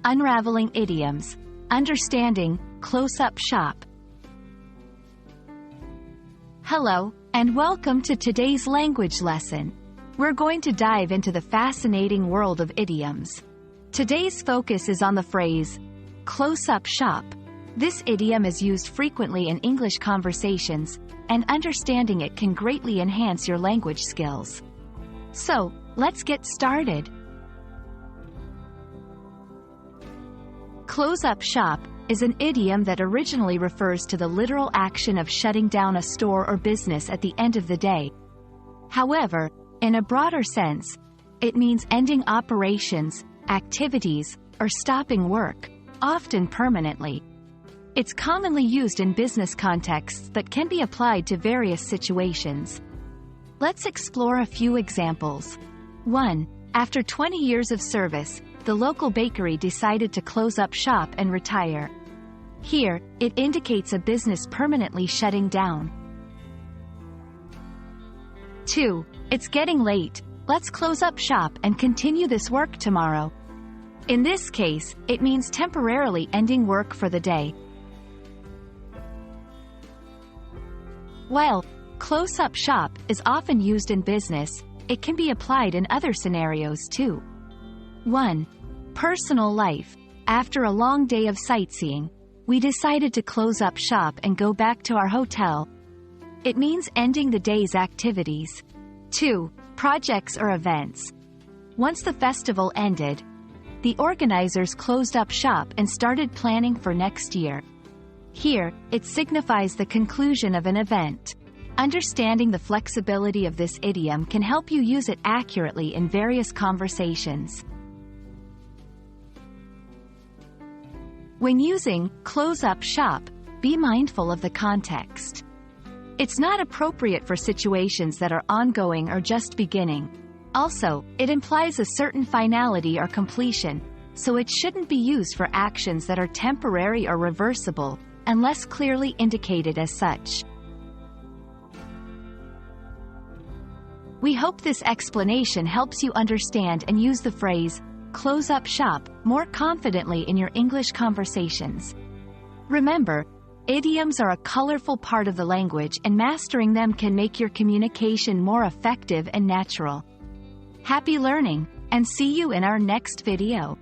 Unraveling Idioms. Understanding, Close-Up Shop. Hello, and welcome to today's language lesson. We're going to dive into the fascinating world of idioms. Today's focus is on the phrase, close-up shop. This idiom is used frequently in English conversations, and understanding it can greatly enhance your language skills. So, let's get started. Close-up shop is an idiom that originally refers to the literal action of shutting down a store or business at the end of the day. However, in a broader sense, it means ending operations, activities, or stopping work, often permanently. It's commonly used in business contexts that can be applied to various situations. Let's explore a few examples. 1. After 20 years of service, the local bakery decided to close up shop and retire. Here, it indicates a business permanently shutting down. 2. It's getting late. Let's close up shop and continue this work tomorrow. In this case, it means temporarily ending work for the day. While close-up shop is often used in business, it can be applied in other scenarios too. 1. Personal life. After a long day of sightseeing, we decided to close up shop and go back to our hotel. It means ending the day's activities. 2. Projects or events. Once the festival ended, the organizers closed up shop and started planning for next year. Here, it signifies the conclusion of an event. Understanding the flexibility of this idiom can help you use it accurately in various conversations. When using close-up shop, be mindful of the context. It's not appropriate for situations that are ongoing or just beginning. Also, it implies a certain finality or completion, so it shouldn't be used for actions that are temporary or reversible, unless clearly indicated as such. We hope this explanation helps you understand and use the phrase, close-up shop, more confidently in your English conversations. Remember, idioms are a colorful part of the language, and mastering them can make your communication more effective and natural. Happy learning, and see you in our next video.